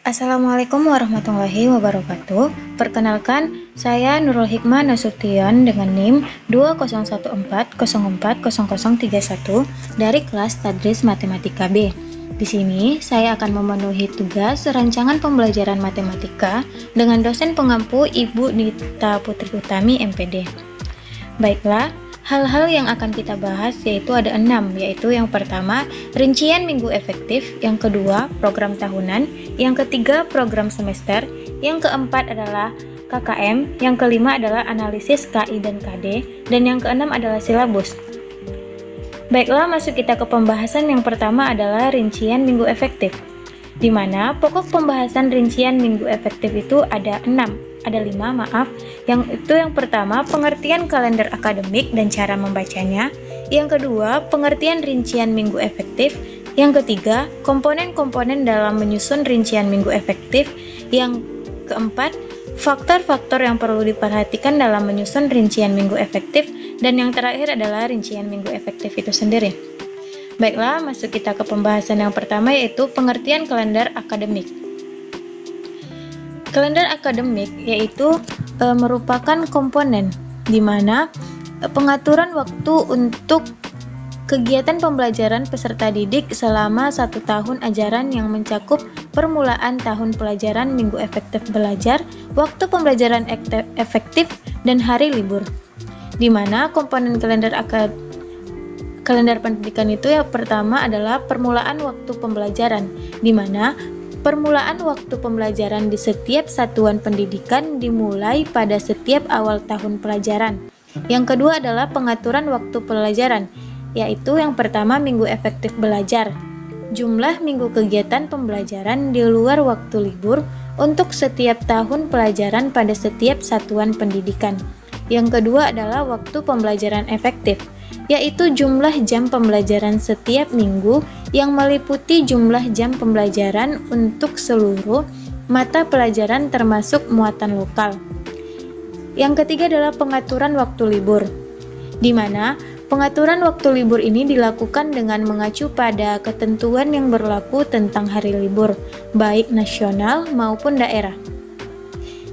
Assalamualaikum warahmatullahi wabarakatuh. Perkenalkan, saya Nurul Hikmah Nasution dengan NIM 2014040031 dari kelas Tadris Matematika B. Di sini, saya akan memenuhi tugas rancangan pembelajaran matematika dengan dosen pengampu Ibu Nita Putri Utami, MPD. Baiklah, hal-hal yang akan kita bahas yaitu ada 6, yaitu yang pertama, rincian minggu efektif, yang kedua, program tahunan, yang ketiga, program semester, yang keempat adalah KKM, yang kelima adalah analisis KI dan KD, dan yang keenam adalah silabus. Baiklah, masuk kita ke pembahasan. Yang pertama adalah rincian minggu efektif, di mana pokok pembahasan rincian minggu efektif itu ada 5. Yang pertama, pengertian kalender akademik dan cara membacanya. Yang kedua, pengertian rincian minggu efektif. Yang ketiga, komponen-komponen dalam menyusun rincian minggu efektif. Yang keempat, faktor-faktor yang perlu diperhatikan dalam menyusun rincian minggu efektif. Dan yang terakhir adalah rincian minggu efektif itu sendiri. Baiklah, masuk kita ke pembahasan yang pertama, yaitu pengertian kalender akademik. Kalender akademik yaitu merupakan komponen di mana pengaturan waktu untuk kegiatan pembelajaran peserta didik selama 1 tahun ajaran yang mencakup permulaan tahun pelajaran, minggu efektif belajar, waktu pembelajaran efektif, dan hari libur. Di mana komponen kalender pendidikan itu yang pertama adalah permulaan waktu pembelajaran, di mana permulaan waktu pembelajaran di setiap satuan pendidikan dimulai pada setiap awal tahun pelajaran. Yang kedua adalah pengaturan waktu pelajaran, yaitu yang pertama minggu efektif belajar. Jumlah minggu kegiatan pembelajaran di luar waktu libur untuk setiap tahun pelajaran pada setiap satuan pendidikan. Yang kedua adalah waktu pembelajaran efektif, yaitu jumlah jam pembelajaran setiap minggu yang meliputi jumlah jam pembelajaran untuk seluruh mata pelajaran termasuk muatan lokal. Yang ketiga adalah pengaturan waktu libur, di mana pengaturan waktu libur ini dilakukan dengan mengacu pada ketentuan yang berlaku tentang hari libur, baik nasional maupun daerah.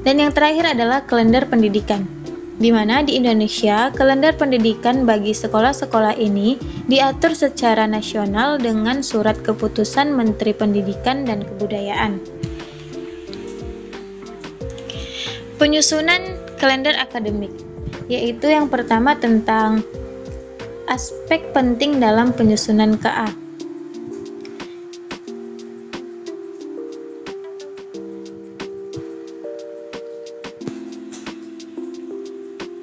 Dan yang terakhir adalah kalender pendidikan, di mana di Indonesia, kalender pendidikan bagi sekolah-sekolah ini diatur secara nasional dengan surat keputusan Menteri Pendidikan dan Kebudayaan. Penyusunan kalender akademik, yaitu yang pertama tentang aspek penting dalam penyusunan KA.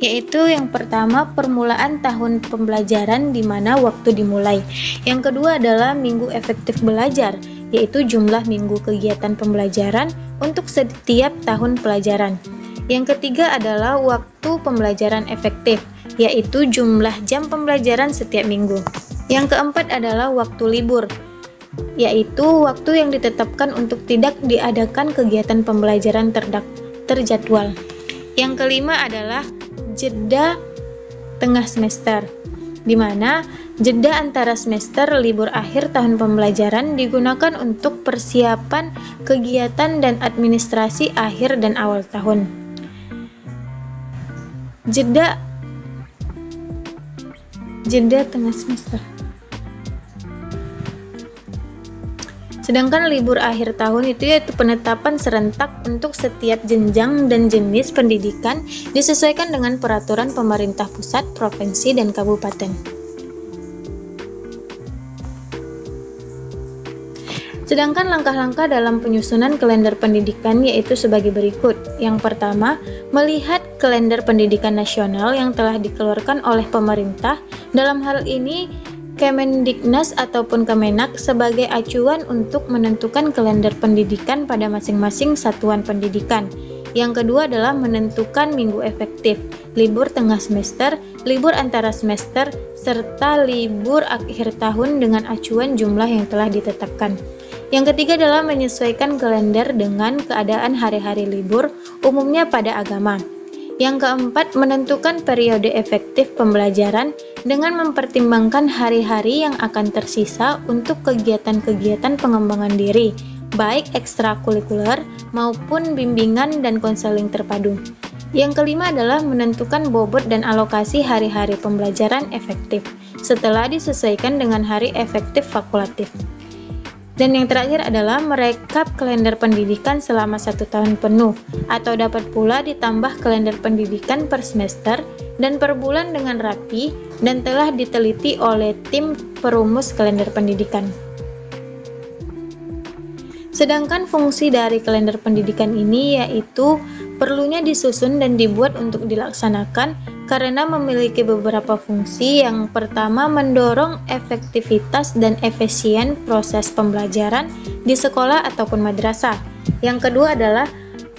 Yaitu yang pertama permulaan tahun pembelajaran di mana waktu dimulai. Yang kedua adalah minggu efektif belajar, yaitu jumlah minggu kegiatan pembelajaran untuk setiap tahun pelajaran. Yang ketiga adalah waktu pembelajaran efektif, yaitu jumlah jam pembelajaran setiap minggu. Yang keempat adalah waktu libur, yaitu waktu yang ditetapkan untuk tidak diadakan kegiatan pembelajaran terjadwal. Yang kelima adalah jeda tengah semester, di mana jeda antara semester libur akhir tahun pembelajaran digunakan untuk persiapan kegiatan dan administrasi akhir dan awal tahun. Jeda tengah semester. Sedangkan libur akhir tahun itu yaitu penetapan serentak untuk setiap jenjang dan jenis pendidikan disesuaikan dengan peraturan pemerintah pusat, provinsi, dan kabupaten. Sedangkan langkah-langkah dalam penyusunan kalender pendidikan yaitu sebagai berikut. Yang pertama, melihat kalender pendidikan nasional yang telah dikeluarkan oleh pemerintah, dalam hal ini Kemendiknas ataupun Kemenak sebagai acuan untuk menentukan kalender pendidikan pada masing-masing satuan pendidikan. Yang kedua adalah menentukan minggu efektif, libur tengah semester, libur antara semester, serta libur akhir tahun dengan acuan jumlah yang telah ditetapkan. Yang ketiga adalah menyesuaikan kalender dengan keadaan hari-hari libur, umumnya pada agama. Yang keempat, menentukan periode efektif pembelajaran dengan mempertimbangkan hari-hari yang akan tersisa untuk kegiatan-kegiatan pengembangan diri, baik ekstrakurikuler maupun bimbingan dan konseling terpadu. Yang kelima adalah menentukan bobot dan alokasi hari-hari pembelajaran efektif setelah disesuaikan dengan hari efektif fakultatif. Dan yang terakhir adalah merekap kalender pendidikan selama 1 tahun penuh, atau dapat pula ditambah kalender pendidikan per semester dan per bulan dengan rapi dan telah diteliti oleh tim perumus kalender pendidikan. Sedangkan fungsi dari kalender pendidikan ini yaitu perlunya disusun dan dibuat untuk dilaksanakan karena memiliki beberapa fungsi. Yang pertama, mendorong efektivitas dan efisien proses pembelajaran di sekolah ataupun madrasah. Yang kedua adalah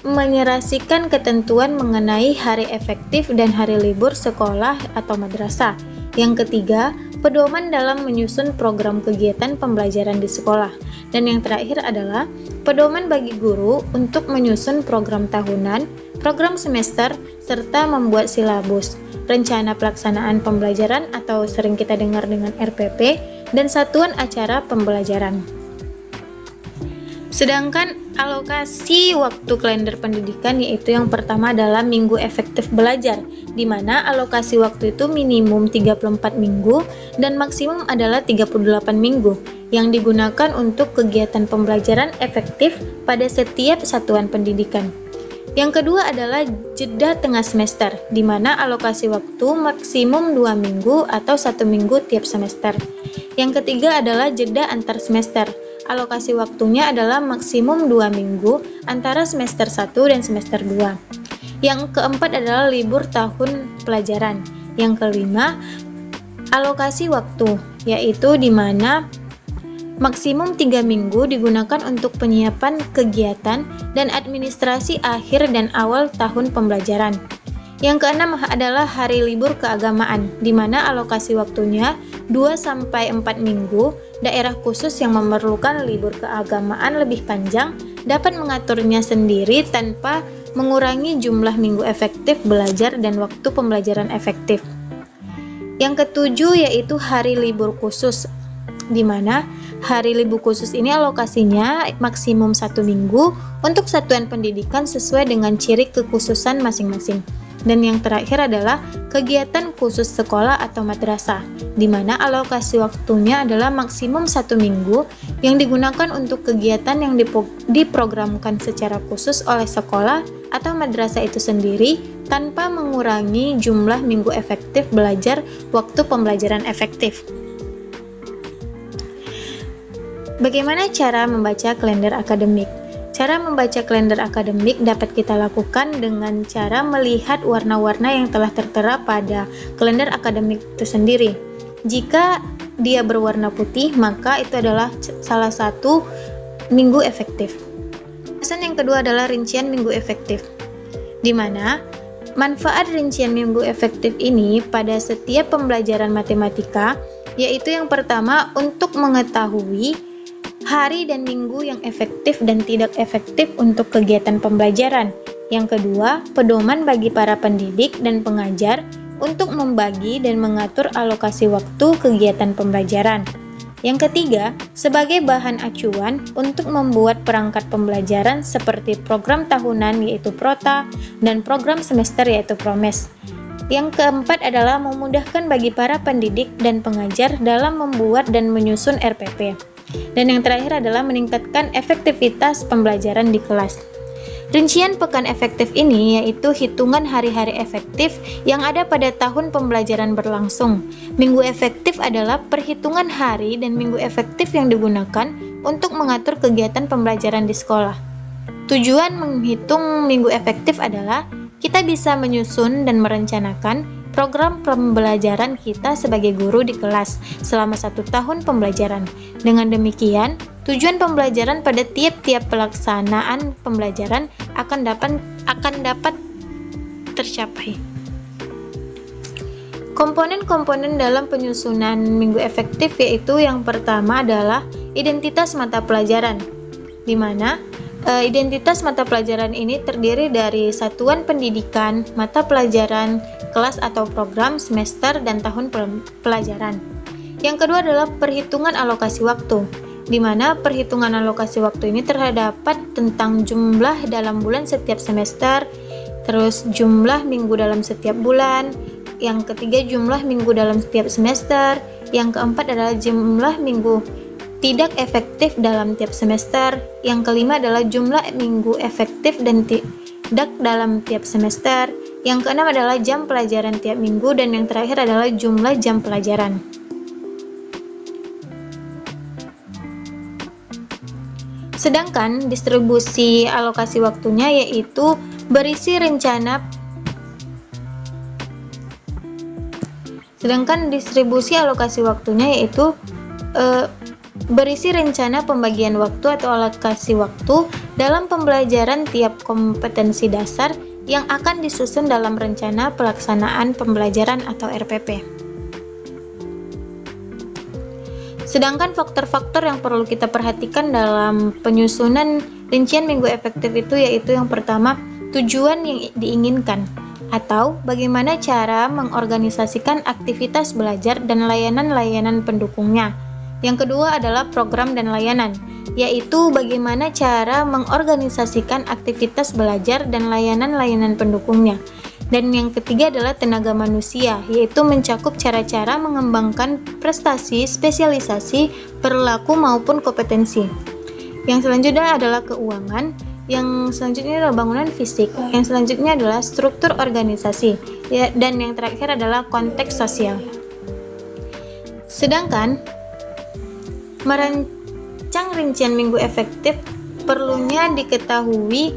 menyerasikan ketentuan mengenai hari efektif dan hari libur sekolah atau madrasah. Yang ketiga, pedoman dalam menyusun program kegiatan pembelajaran di sekolah. Dan yang terakhir adalah pedoman bagi guru untuk menyusun program tahunan, program semester, serta membuat silabus, rencana pelaksanaan pembelajaran atau sering kita dengar dengan RPP, dan satuan acara pembelajaran. Sedangkan alokasi waktu kalender pendidikan yaitu yang pertama adalah minggu efektif belajar, di mana alokasi waktu itu minimum 34 minggu dan maksimum adalah 38 minggu yang digunakan untuk kegiatan pembelajaran efektif pada setiap satuan pendidikan. Yang kedua adalah jeda tengah semester, di mana alokasi waktu maksimum 2 minggu atau 1 minggu tiap semester. Yang ketiga adalah jeda antar semester. Alokasi waktunya adalah maksimum 2 minggu antara semester 1 dan semester 2. Yang keempat adalah libur tahun pelajaran. Yang kelima, alokasi waktu, yaitu di mana maksimum 3 minggu digunakan untuk penyiapan kegiatan dan administrasi akhir dan awal tahun pembelajaran. Yang keenam adalah hari libur keagamaan, di mana alokasi waktunya 2-4 minggu. Daerah khusus yang memerlukan libur keagamaan lebih panjang dapat mengaturnya sendiri tanpa mengurangi jumlah minggu efektif belajar dan waktu pembelajaran efektif. Yang ketujuh yaitu hari libur khusus, di mana hari libur khusus ini alokasinya maksimum 1 minggu untuk satuan pendidikan sesuai dengan ciri kekhususan masing-masing. Dan yang terakhir adalah kegiatan khusus sekolah atau madrasah, di mana alokasi waktunya adalah maksimum 1 minggu yang digunakan untuk kegiatan yang diprogramkan secara khusus oleh sekolah atau madrasah itu sendiri tanpa mengurangi jumlah minggu efektif belajar waktu pembelajaran efektif. Bagaimana cara membaca kalender akademik? Cara membaca kalender akademik dapat kita lakukan dengan cara melihat warna-warna yang telah tertera pada kalender akademik itu sendiri. Jika dia berwarna putih, maka itu adalah salah satu minggu efektif. Pesan yang kedua adalah rincian minggu efektif, di mana manfaat rincian minggu efektif ini pada setiap pembelajaran matematika, yaitu yang pertama untuk mengetahui hari dan minggu yang efektif dan tidak efektif untuk kegiatan pembelajaran. Yang kedua, pedoman bagi para pendidik dan pengajar untuk membagi dan mengatur alokasi waktu kegiatan pembelajaran. Yang ketiga, sebagai bahan acuan untuk membuat perangkat pembelajaran seperti program tahunan yaitu Prota dan program semester yaitu Promes. Yang keempat adalah memudahkan bagi para pendidik dan pengajar dalam membuat dan menyusun RPP. Dan yang terakhir adalah meningkatkan efektivitas pembelajaran di kelas. Rincian pekan efektif ini yaitu hitungan hari-hari efektif yang ada pada tahun pembelajaran berlangsung. Minggu efektif adalah perhitungan hari dan minggu efektif yang digunakan untuk mengatur kegiatan pembelajaran di sekolah. Tujuan menghitung minggu efektif adalah kita bisa menyusun dan merencanakan program pembelajaran kita sebagai guru di kelas selama 1 tahun pembelajaran. Dengan demikian, tujuan pembelajaran pada tiap-tiap pelaksanaan pembelajaran akan dapat tercapai. Komponen-komponen dalam penyusunan minggu efektif yaitu yang pertama adalah identitas mata pelajaran, di mana identitas mata pelajaran ini terdiri dari satuan pendidikan, mata pelajaran, kelas atau program, semester, dan tahun pelajaran. Yang kedua adalah perhitungan alokasi waktu, di mana perhitungan alokasi waktu ini terdapat tentang jumlah dalam bulan setiap semester, terus jumlah minggu dalam setiap bulan, yang ketiga jumlah minggu dalam setiap semester, yang keempat adalah jumlah minggu tidak efektif dalam tiap semester, yang kelima adalah jumlah minggu efektif dan tidak dalam tiap semester, yang keenam adalah jam pelajaran tiap minggu, dan yang terakhir adalah jumlah jam pelajaran. Sedangkan distribusi alokasi waktunya yaitu berisi rencana berisi rencana pembagian waktu atau alokasi waktu dalam pembelajaran tiap kompetensi dasar yang akan disusun dalam rencana pelaksanaan pembelajaran atau RPP. Sedangkan faktor-faktor yang perlu kita perhatikan dalam penyusunan rincian minggu efektif itu yaitu yang pertama, tujuan yang diinginkan atau bagaimana cara mengorganisasikan aktivitas belajar dan layanan-layanan pendukungnya. Yang kedua adalah program dan layanan, yaitu bagaimana cara mengorganisasikan aktivitas belajar dan layanan-layanan pendukungnya. Dan yang ketiga adalah tenaga manusia, yaitu mencakup cara-cara mengembangkan prestasi, spesialisasi, perilaku maupun kompetensi. Yang selanjutnya adalah keuangan, yang selanjutnya adalah bangunan fisik, yang selanjutnya adalah struktur organisasi, dan yang terakhir adalah konteks sosial. Sedangkan merancang rincian minggu efektif perlunya diketahui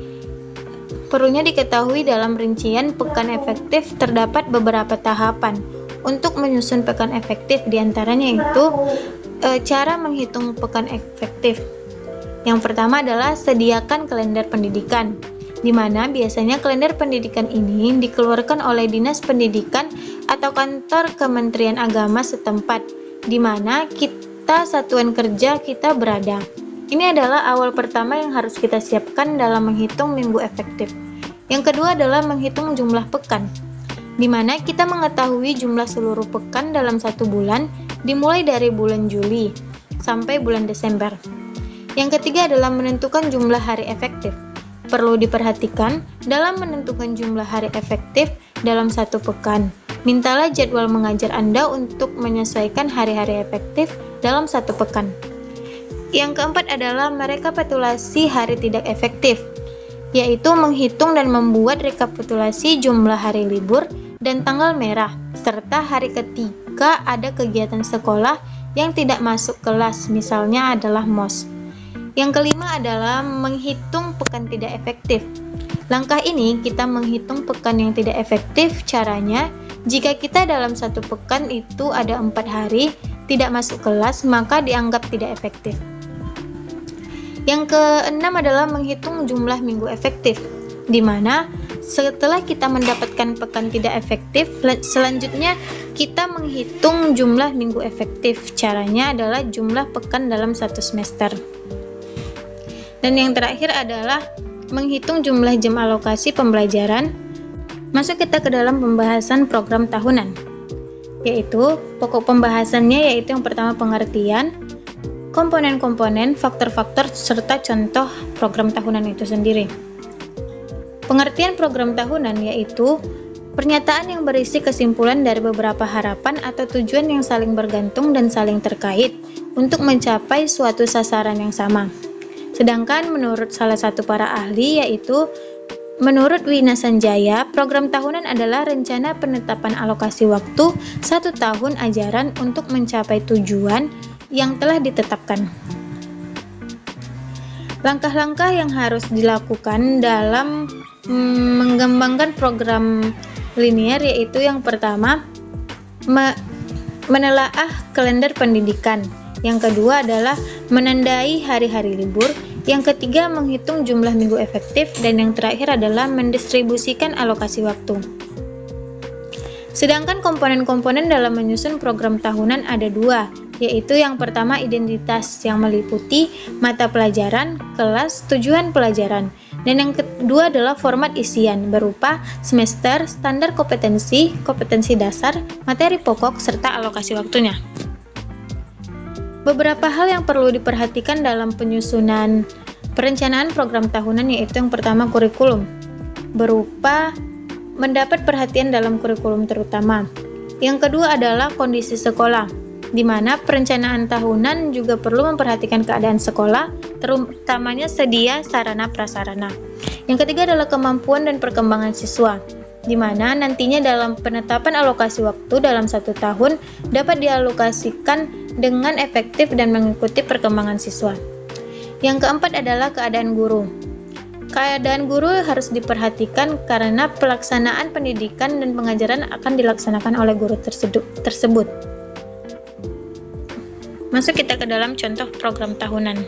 dalam rincian pekan efektif terdapat beberapa tahapan. Untuk menyusun pekan efektif diantaranya itu cara menghitung pekan efektif. Yang pertama adalah sediakan kalender pendidikan, di mana biasanya kalender pendidikan ini dikeluarkan oleh Dinas Pendidikan atau kantor Kementerian Agama setempat, di mana satuan kerja kita berada. Ini adalah awal pertama yang harus kita siapkan dalam menghitung minggu efektif. Yang kedua adalah menghitung jumlah pekan, di mana kita mengetahui jumlah seluruh pekan dalam satu bulan, dimulai dari bulan Juli sampai bulan Desember. Yang ketiga adalah menentukan jumlah hari efektif. Perlu diperhatikan dalam menentukan jumlah hari efektif dalam satu pekan. Mintalah jadwal mengajar Anda untuk menyesuaikan hari-hari efektif dalam satu pekan. Yang keempat adalah merekapitulasi hari tidak efektif, yaitu menghitung dan membuat rekapitulasi jumlah hari libur dan tanggal merah, serta hari ketika ada kegiatan sekolah yang tidak masuk kelas, misalnya adalah MOS. Yang kelima adalah menghitung pekan tidak efektif. Langkah ini kita menghitung pekan yang tidak efektif. Caranya, jika kita dalam satu pekan itu ada 4 hari tidak masuk kelas, maka dianggap tidak efektif. Yang keenam adalah menghitung jumlah minggu efektif, di mana setelah kita mendapatkan pekan tidak efektif, selanjutnya kita menghitung jumlah minggu efektif. Caranya adalah jumlah pekan dalam satu semester. Dan yang terakhir adalah menghitung jumlah jam alokasi pembelajaran. Masuk kita ke dalam pembahasan program tahunan, yaitu pokok pembahasannya yaitu yang pertama pengertian, komponen-komponen, faktor-faktor, serta contoh program tahunan itu sendiri. Pengertian program tahunan yaitu pernyataan yang berisi kesimpulan dari beberapa harapan atau tujuan yang saling bergantung dan saling terkait untuk mencapai suatu sasaran yang sama. Sedangkan menurut salah satu para ahli yaitu menurut Wina Sanjaya, program tahunan adalah rencana penetapan alokasi waktu 1 tahun ajaran untuk mencapai tujuan yang telah ditetapkan. Langkah-langkah yang harus dilakukan dalam mengembangkan program linear yaitu yang pertama, menelaah kalender pendidikan. Yang kedua adalah menandai hari-hari libur. Yang ketiga, menghitung jumlah minggu efektif. Dan yang terakhir adalah mendistribusikan alokasi waktu. Sedangkan komponen-komponen dalam menyusun program tahunan ada 2, yaitu yang pertama identitas yang meliputi mata pelajaran, kelas, tujuan pelajaran. Dan yang kedua adalah format isian berupa semester, standar kompetensi, kompetensi dasar, materi pokok, serta alokasi waktunya. Beberapa hal yang perlu diperhatikan dalam penyusunan perencanaan program tahunan yaitu yang pertama kurikulum, berupa mendapat perhatian dalam kurikulum terutama. Yang kedua adalah kondisi sekolah, di mana perencanaan tahunan juga perlu memperhatikan keadaan sekolah, terutamanya sedia sarana prasarana. Yang ketiga adalah kemampuan dan perkembangan siswa, di mana nantinya dalam penetapan alokasi waktu dalam 1 tahun dapat dialokasikan dengan efektif dan mengikuti perkembangan siswa. Yang keempat adalah keadaan guru. Keadaan guru harus diperhatikan karena pelaksanaan pendidikan dan pengajaran akan dilaksanakan oleh guru tersebut. Masuk kita ke dalam contoh program tahunan.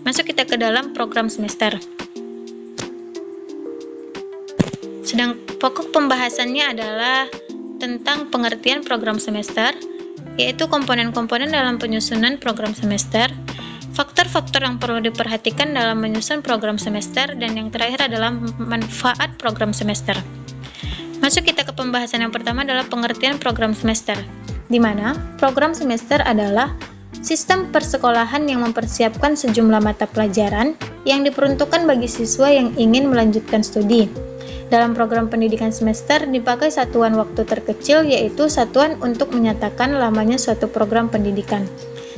Masuk kita ke dalam program semester. Sedang pokok pembahasannya adalah tentang pengertian program semester, yaitu komponen-komponen dalam penyusunan program semester, faktor-faktor yang perlu diperhatikan dalam menyusun program semester, dan yang terakhir adalah manfaat program semester. Masuk kita ke pembahasan yang pertama adalah pengertian program semester, di mana program semester adalah sistem persekolahan yang mempersiapkan sejumlah mata pelajaran yang diperuntukkan bagi siswa yang ingin melanjutkan studi. Dalam program pendidikan semester dipakai satuan waktu terkecil yaitu satuan untuk menyatakan lamanya suatu program pendidikan.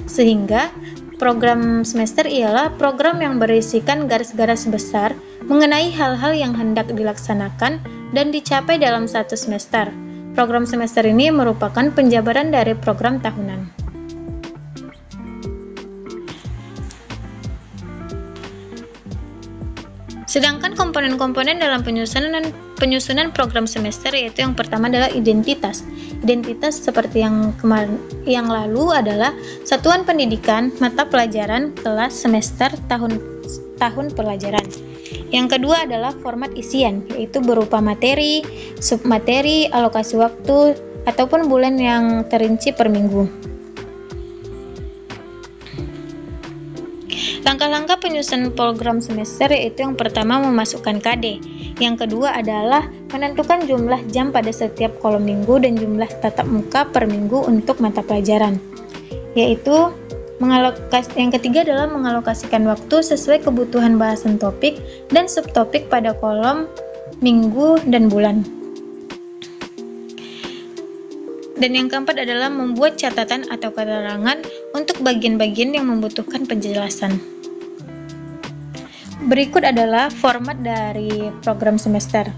Sehingga program semester ialah program yang berisikan garis-garis besar mengenai hal-hal yang hendak dilaksanakan dan dicapai dalam 1 semester. Program semester ini merupakan penjabaran dari program tahunan. Sedangkan komponen-komponen dalam penyusunan program semester yaitu yang pertama adalah identitas. Identitas seperti yang lalu adalah satuan pendidikan, mata pelajaran, kelas, semester, tahun pelajaran. Yang kedua adalah format isian, yaitu berupa materi, submateri, alokasi waktu, ataupun bulan yang terinci per minggu. Langkah-langkah penyusunan program semester yaitu yang pertama memasukkan KD, yang kedua adalah menentukan jumlah jam pada setiap kolom minggu dan jumlah tatap muka per minggu untuk mata pelajaran, yaitu yang ketiga adalah mengalokasikan waktu sesuai kebutuhan bahasan topik dan subtopik pada kolom minggu dan bulan. Dan yang keempat adalah membuat catatan atau keterangan untuk bagian-bagian yang membutuhkan penjelasan. Berikut adalah format dari program semester.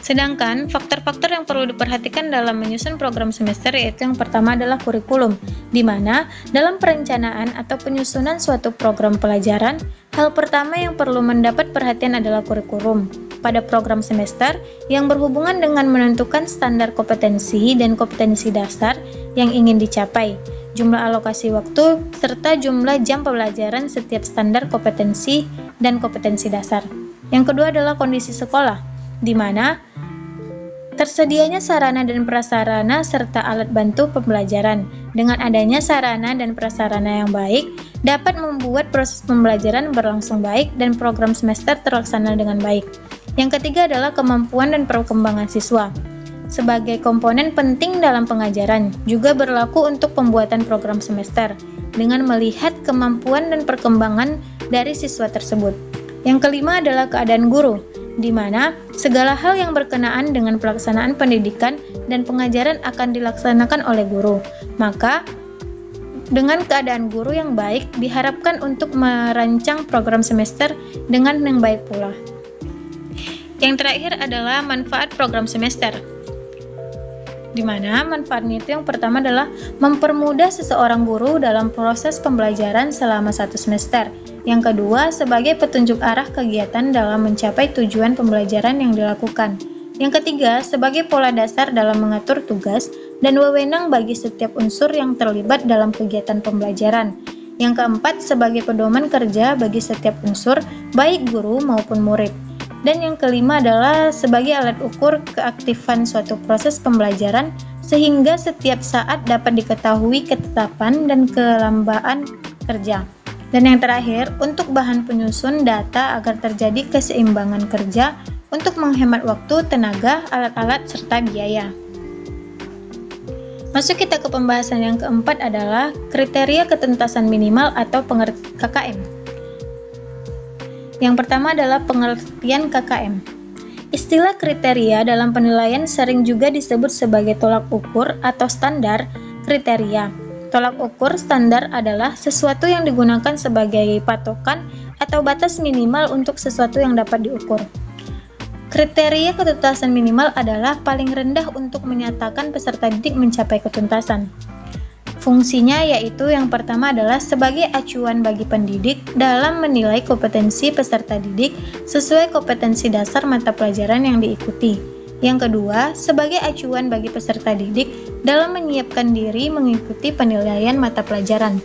Sedangkan faktor-faktor yang perlu diperhatikan dalam menyusun program semester yaitu yang pertama adalah kurikulum, di mana dalam perencanaan atau penyusunan suatu program pelajaran, hal pertama yang perlu mendapat perhatian adalah kurikulum pada program semester yang berhubungan dengan menentukan standar kompetensi dan kompetensi dasar yang ingin dicapai, jumlah alokasi waktu, serta jumlah jam pembelajaran setiap standar kompetensi dan kompetensi dasar. Yang kedua adalah kondisi sekolah, di mana tersedianya sarana dan prasarana serta alat bantu pembelajaran. Dengan adanya sarana dan prasarana yang baik, dapat membuat proses pembelajaran berlangsung baik dan program semester terlaksana dengan baik. Yang ketiga adalah kemampuan dan perkembangan siswa. Sebagai komponen penting dalam pengajaran, juga berlaku untuk pembuatan program semester, dengan melihat kemampuan dan perkembangan dari siswa tersebut. Yang kelima adalah keadaan guru, di mana segala hal yang berkenaan dengan pelaksanaan pendidikan dan pengajaran akan dilaksanakan oleh guru. Maka, dengan keadaan guru yang baik, diharapkan untuk merancang program semester dengan yang baik pula. Yang terakhir adalah manfaat program semester, di mana manfaatnya itu yang pertama adalah mempermudah seseorang guru dalam proses pembelajaran selama 1 semester. Yang kedua, sebagai petunjuk arah kegiatan dalam mencapai tujuan pembelajaran yang dilakukan. Yang ketiga, sebagai pola dasar dalam mengatur tugas dan wewenang bagi setiap unsur yang terlibat dalam kegiatan pembelajaran. Yang keempat, sebagai pedoman kerja bagi setiap unsur, baik guru maupun murid. Dan yang kelima adalah sebagai alat ukur keaktifan suatu proses pembelajaran sehingga setiap saat dapat diketahui ketetapan dan kelambaan kerja. Dan yang terakhir, untuk bahan penyusun data agar terjadi keseimbangan kerja untuk menghemat waktu, tenaga, alat-alat, serta biaya. Masuk kita ke pembahasan yang keempat adalah kriteria ketuntasan minimal atau KKM. Yang pertama adalah pengertian KKM. Istilah kriteria dalam penilaian sering juga disebut sebagai tolak ukur atau standar kriteria. Tolak ukur standar adalah sesuatu yang digunakan sebagai patokan atau batas minimal untuk sesuatu yang dapat diukur. Kriteria ketuntasan minimal adalah paling rendah untuk menyatakan peserta didik mencapai ketuntasan. Fungsinya yaitu yang pertama adalah sebagai acuan bagi pendidik dalam menilai kompetensi peserta didik sesuai kompetensi dasar mata pelajaran yang diikuti. Yang kedua, sebagai acuan bagi peserta didik dalam menyiapkan diri mengikuti penilaian mata pelajaran.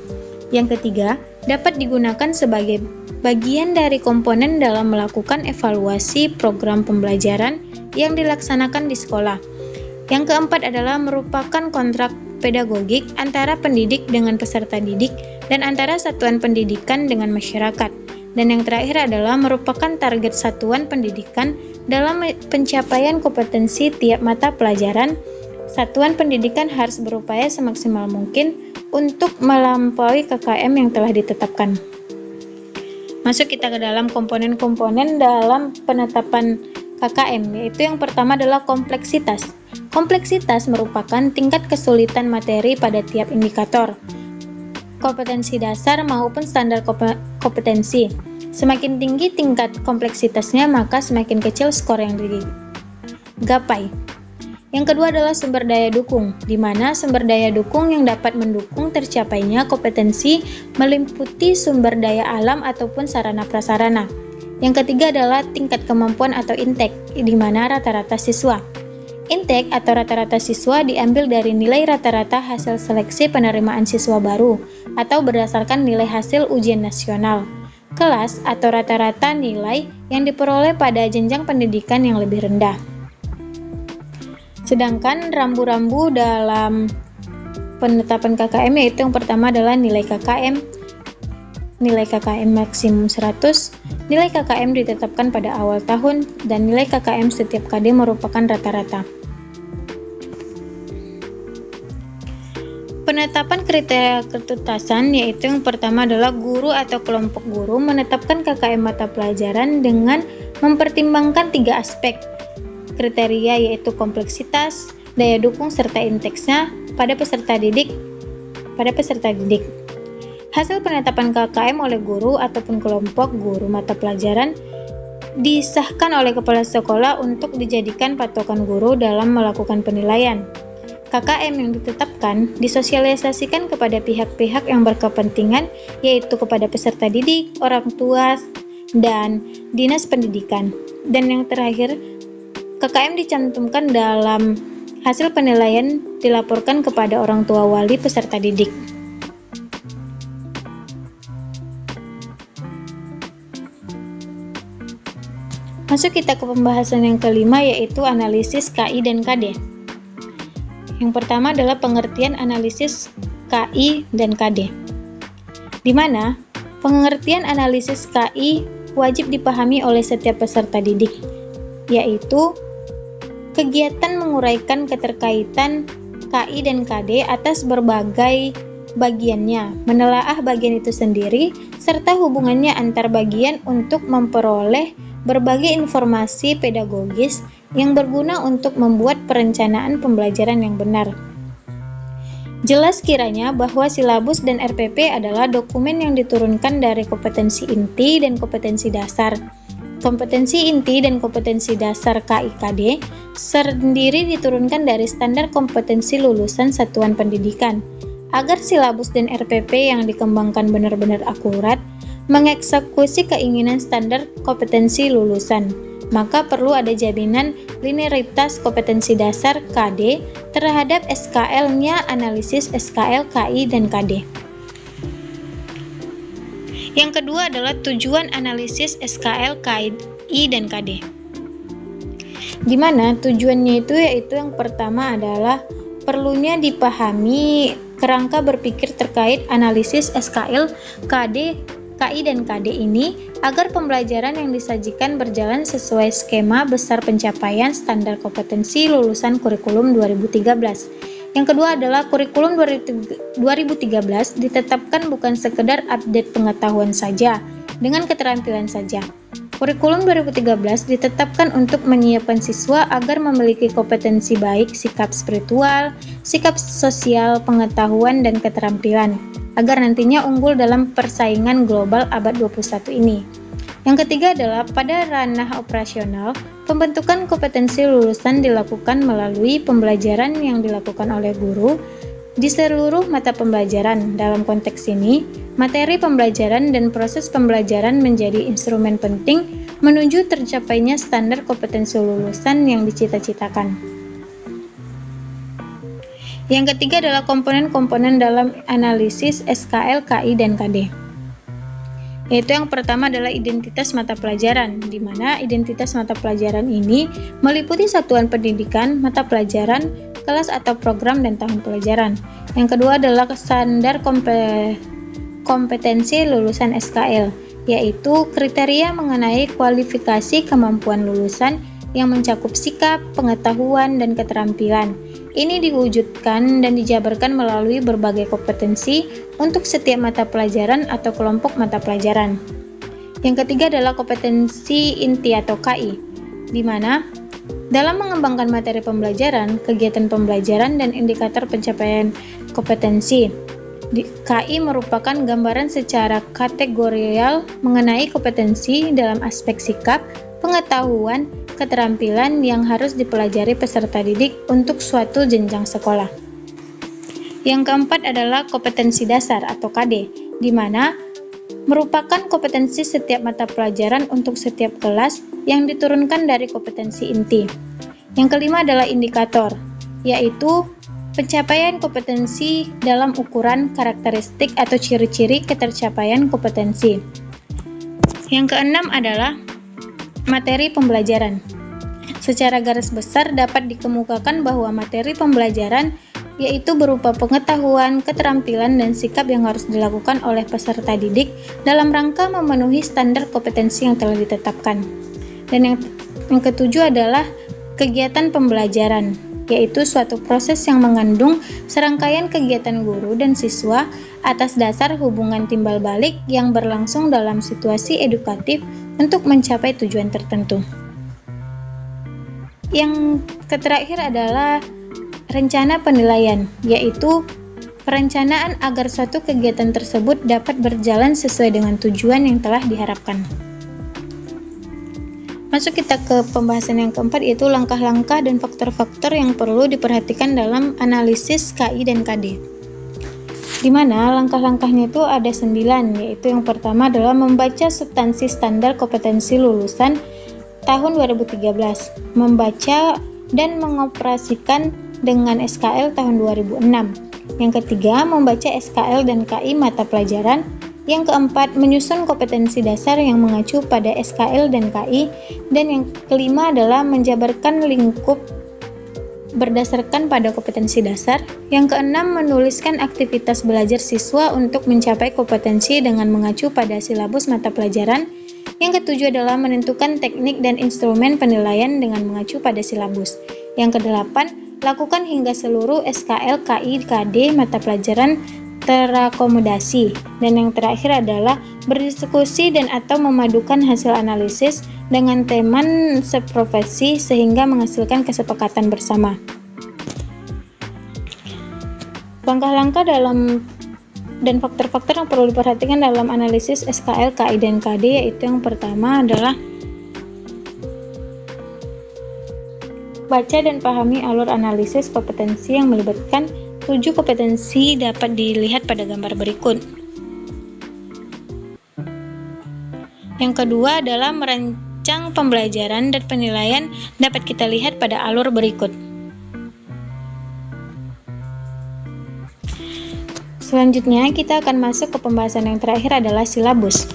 Yang ketiga, dapat digunakan sebagai bagian dari komponen dalam melakukan evaluasi program pembelajaran yang dilaksanakan di sekolah. Yang keempat adalah merupakan kontrak pedagogik antara pendidik dengan peserta didik dan antara satuan pendidikan dengan masyarakat. Dan yang terakhir adalah merupakan target satuan pendidikan dalam pencapaian kompetensi tiap mata pelajaran. Satuan pendidikan harus berupaya semaksimal mungkin untuk melampaui KKM yang telah ditetapkan. Masuk kita ke dalam komponen-komponen dalam penetapan KKM, yaitu yang pertama adalah kompleksitas. Kompleksitas merupakan tingkat kesulitan materi pada tiap indikator, kompetensi dasar maupun standar kompetensi. Semakin tinggi tingkat kompleksitasnya, maka semakin kecil skor yang digapai. Yang kedua adalah sumber daya dukung, di mana sumber daya dukung yang dapat mendukung tercapainya kompetensi meliputi sumber daya alam ataupun sarana prasarana. Yang ketiga adalah tingkat kemampuan atau intake, di mana rata-rata siswa. Intake atau rata-rata siswa diambil dari nilai rata-rata hasil seleksi penerimaan siswa baru atau berdasarkan nilai hasil ujian nasional. Kelas atau rata-rata nilai yang diperoleh pada jenjang pendidikan yang lebih rendah. Sedangkan rambu-rambu dalam penetapan KKM yaitu yang pertama adalah nilai KKM maksimum 100, nilai KKM ditetapkan pada awal tahun, dan nilai KKM setiap KD merupakan rata-rata. Penetapan kriteria ketuntasan yaitu yang pertama adalah guru atau kelompok guru menetapkan KKM mata pelajaran dengan mempertimbangkan 3 aspek kriteria yaitu kompleksitas, daya dukung, serta indeksnya pada peserta didik. Hasil penetapan KKM oleh guru ataupun kelompok guru mata pelajaran disahkan oleh kepala sekolah untuk dijadikan patokan guru dalam melakukan penilaian. KKM yang ditetapkan disosialisasikan kepada pihak-pihak yang berkepentingan yaitu kepada peserta didik, orang tua, dan dinas pendidikan. Dan yang terakhir, KKM dicantumkan dalam hasil penilaian dilaporkan kepada orang tua wali peserta didik. Masuk kita ke pembahasan yang kelima yaitu analisis KI dan KD. Yang pertama adalah pengertian analisis KI dan KD. Di mana pengertian analisis KI wajib dipahami oleh setiap peserta didik, yaitu kegiatan menguraikan keterkaitan KI dan KD atas berbagai bagiannya, menelaah bagian itu sendiri, serta hubungannya antar bagian untuk memperoleh berbagai informasi pedagogis yang berguna untuk membuat perencanaan pembelajaran yang benar. Jelas kiranya bahwa silabus dan RPP adalah dokumen yang diturunkan dari kompetensi inti dan kompetensi dasar. Kompetensi inti dan kompetensi dasar KIKD sendiri diturunkan dari standar kompetensi lulusan satuan pendidikan. Agar silabus dan RPP yang dikembangkan benar-benar akurat, mengeksekusi keinginan standar kompetensi lulusan, maka perlu ada jaminan linearitas kompetensi dasar KD terhadap SKL-nya analisis SKL KI dan KD. Yang kedua adalah tujuan analisis SKL, KI, dan KD. Di mana tujuannya itu yaitu yang pertama adalah perlunya dipahami kerangka berpikir terkait analisis SKL, KD, KI, dan KD ini agar pembelajaran yang disajikan berjalan sesuai skema besar pencapaian standar kompetensi lulusan kurikulum 2013. Yang kedua adalah kurikulum 2013 ditetapkan bukan sekedar update pengetahuan saja, dengan keterampilan saja. Kurikulum 2013 ditetapkan untuk menyiapkan siswa agar memiliki kompetensi baik sikap spiritual, sikap sosial, pengetahuan, dan keterampilan, agar nantinya unggul dalam persaingan global abad 21 ini. Yang ketiga adalah pada ranah operasional, pembentukan kompetensi lulusan dilakukan melalui pembelajaran yang dilakukan oleh guru di seluruh mata pembelajaran. Dalam konteks ini, materi pembelajaran dan proses pembelajaran menjadi instrumen penting menuju tercapainya standar kompetensi lulusan yang dicita-citakan. Yang ketiga adalah komponen-komponen dalam analisis SKL, KI, dan KD. Yaitu yang pertama adalah identitas mata pelajaran, di mana identitas mata pelajaran ini meliputi satuan pendidikan, mata pelajaran, kelas atau program, dan tahun pelajaran. Yang kedua adalah standar kompetensi lulusan SKL, yaitu kriteria mengenai kualifikasi kemampuan lulusan yang mencakup sikap, pengetahuan, dan keterampilan. Ini diwujudkan dan dijabarkan melalui berbagai kompetensi untuk setiap mata pelajaran atau kelompok mata pelajaran. Yang ketiga adalah kompetensi inti atau KI, di mana dalam mengembangkan materi pembelajaran, kegiatan pembelajaran, dan indikator pencapaian kompetensi. KI merupakan gambaran secara kategorial mengenai kompetensi dalam aspek sikap, pengetahuan, keterampilan yang harus dipelajari peserta didik untuk suatu jenjang sekolah. Yang keempat adalah kompetensi dasar atau KD, di mana merupakan kompetensi setiap mata pelajaran untuk setiap kelas yang diturunkan dari kompetensi inti. Yang kelima adalah indikator, yaitu pencapaian kompetensi dalam ukuran karakteristik atau ciri-ciri ketercapaian kompetensi. Yang keenam adalah materi pembelajaran. Secara garis besar dapat dikemukakan bahwa materi pembelajaran yaitu berupa pengetahuan, keterampilan, dan sikap yang harus dilakukan oleh peserta didik dalam rangka memenuhi standar kompetensi yang telah ditetapkan. Dan yang ketujuh adalah kegiatan pembelajaran, yaitu suatu proses yang mengandung serangkaian kegiatan guru dan siswa atas dasar hubungan timbal balik yang berlangsung dalam situasi edukatif untuk mencapai tujuan tertentu. Yang terakhir adalah rencana penilaian, yaitu perencanaan agar suatu kegiatan tersebut dapat berjalan sesuai dengan tujuan yang telah diharapkan. Masuk kita ke pembahasan yang keempat, yaitu langkah-langkah dan faktor-faktor yang perlu diperhatikan dalam analisis KI dan KD. Di mana langkah-langkahnya itu ada 9, yaitu yang pertama adalah membaca substansi standar kompetensi lulusan tahun 2013, membaca dan mengoperasikan dengan SKL tahun 2006. Yang ketiga, membaca SKL dan KI mata pelajaran. Yang keempat, menyusun kompetensi dasar yang mengacu pada SKL dan KI. Dan yang kelima adalah menjabarkan lingkup berdasarkan pada kompetensi dasar. Yang keenam, menuliskan aktivitas belajar siswa untuk mencapai kompetensi dengan mengacu pada silabus mata pelajaran. Yang ketujuh adalah menentukan teknik dan instrumen penilaian dengan mengacu pada silabus. Yang kedelapan, lakukan hingga seluruh SKL, KI, KD mata pelajaran terakomodasi. Dan yang terakhir adalah berdiskusi dan atau memadukan hasil analisis dengan teman seprofesi sehingga menghasilkan kesepakatan bersama. Langkah-langkah dalam dan faktor-faktor yang perlu diperhatikan dalam analisis SKL, KI, dan KD, yaitu yang pertama adalah baca dan pahami alur analisis kompetensi yang melibatkan 7 kompetensi dapat dilihat pada gambar berikut. Yang kedua adalah merancang pembelajaran dan penilaian dapat kita lihat pada alur berikut. Selanjutnya kita akan masuk ke pembahasan yang terakhir adalah silabus.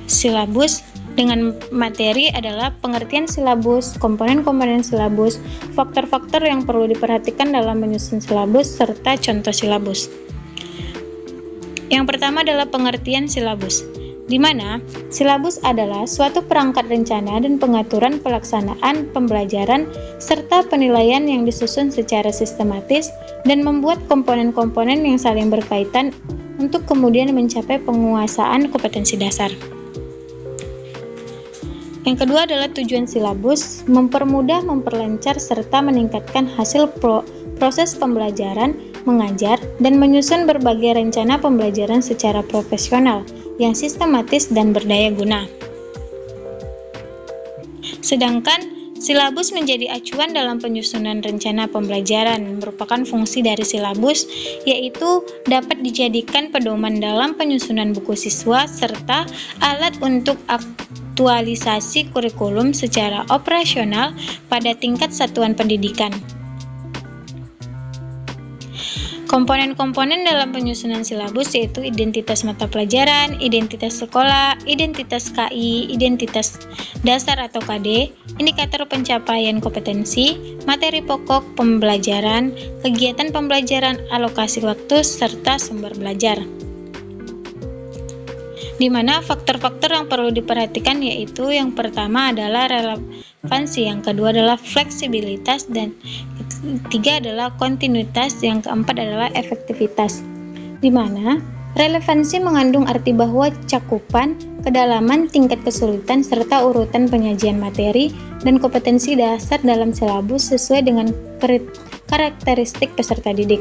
Silabus dengan materi adalah pengertian silabus, komponen-komponen silabus, faktor-faktor yang perlu diperhatikan dalam menyusun silabus, serta contoh silabus. Yang pertama adalah pengertian silabus. di mana silabus adalah suatu perangkat rencana dan pengaturan pelaksanaan pembelajaran serta penilaian yang disusun secara sistematis dan membuat komponen-komponen yang saling berkaitan untuk kemudian mencapai penguasaan kompetensi dasar. Yang kedua adalah tujuan silabus, mempermudah, memperlancar, serta meningkatkan hasil proses pembelajaran, mengajar, dan menyusun berbagai rencana pembelajaran secara profesional, yang sistematis dan berdaya guna. Sedangkan silabus menjadi acuan dalam penyusunan rencana pembelajaran. Merupakan fungsi dari silabus, yaitu dapat dijadikan pedoman dalam penyusunan buku siswa serta alat untuk aktualisasi kurikulum secara operasional pada tingkat satuan pendidikan. Komponen-komponen dalam penyusunan silabus yaitu identitas mata pelajaran, identitas sekolah, identitas KI, identitas dasar atau KD, indikator pencapaian kompetensi, materi pokok pembelajaran, kegiatan pembelajaran, alokasi waktu, serta sumber belajar. Di mana faktor-faktor yang perlu diperhatikan yaitu yang pertama adalah relevansi, yang kedua adalah fleksibilitas, dan ketiga adalah kontinuitas, yang keempat adalah efektivitas. Di mana relevansi mengandung arti bahwa cakupan, kedalaman, tingkat kesulitan, serta urutan penyajian materi dan kompetensi dasar dalam silabus sesuai dengan karakteristik peserta didik.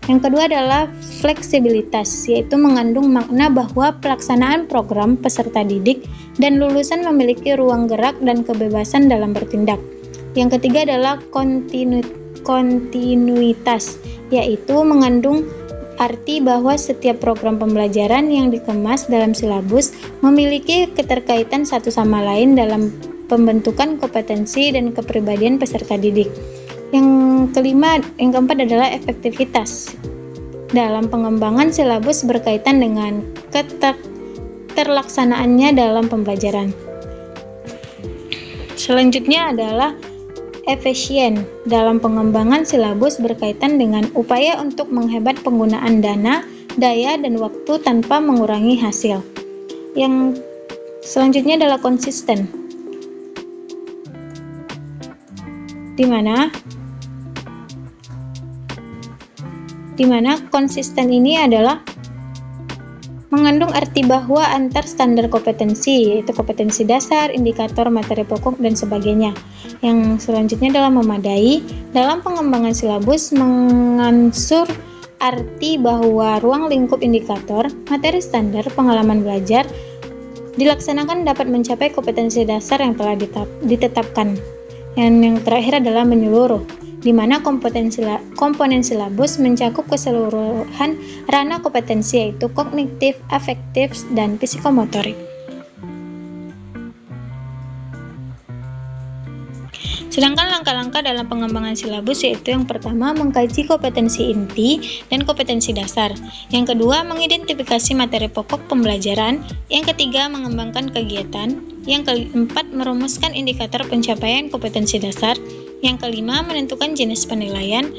Yang kedua adalah fleksibilitas, yaitu mengandung makna bahwa pelaksanaan program peserta didik dan lulusan memiliki ruang gerak dan kebebasan dalam bertindak. Yang ketiga adalah kontinuitas, yaitu mengandung arti bahwa setiap program pembelajaran yang dikemas dalam silabus memiliki keterkaitan satu sama lain dalam pembentukan kompetensi dan kepribadian peserta didik. Yang keempat adalah efektivitas. Dalam pengembangan silabus berkaitan dengan keterlaksanaannya dalam pembelajaran. Selanjutnya adalah efisien. Dalam pengembangan silabus berkaitan dengan upaya untuk menghemat penggunaan dana, daya, dan waktu tanpa mengurangi hasil. Yang selanjutnya adalah konsisten, di mana konsisten ini adalah mengandung arti bahwa antar standar kompetensi, yaitu kompetensi dasar, indikator, materi pokok, dan sebagainya. Yang selanjutnya adalah memadai. Dalam pengembangan silabus mengansur arti bahwa ruang lingkup indikator, materi standar, pengalaman belajar dilaksanakan dapat mencapai kompetensi dasar yang telah ditetapkan. Yang terakhir adalah menyeluruh, di mana komponen silabus mencakup keseluruhan ranah kompetensi yaitu kognitif, afektif, dan psikomotorik. Sedangkan langkah-langkah dalam pengembangan silabus yaitu yang pertama mengkaji kompetensi inti dan kompetensi dasar, yang kedua mengidentifikasi materi pokok pembelajaran, yang ketiga mengembangkan kegiatan, yang keempat merumuskan indikator pencapaian kompetensi dasar, yang kelima menentukan jenis penilaian,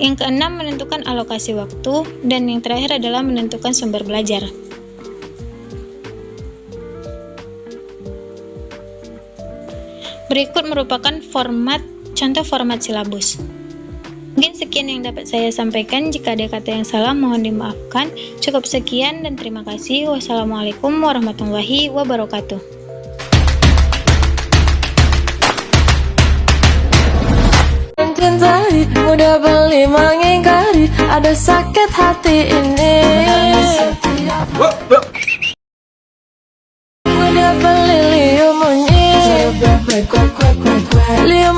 yang keenam menentukan alokasi waktu, dan yang terakhir adalah menentukan sumber belajar. Berikut merupakan contoh format silabus. Mungkin sekian yang dapat saya sampaikan. Jika ada kata yang salah mohon dimaafkan. Cukup sekian dan terima kasih. Wassalamualaikum warahmatullahi wabarakatuh. Mencintai, mudah beli mengingkari, ada sakit hati ini. Mudah beli liu munyi, liu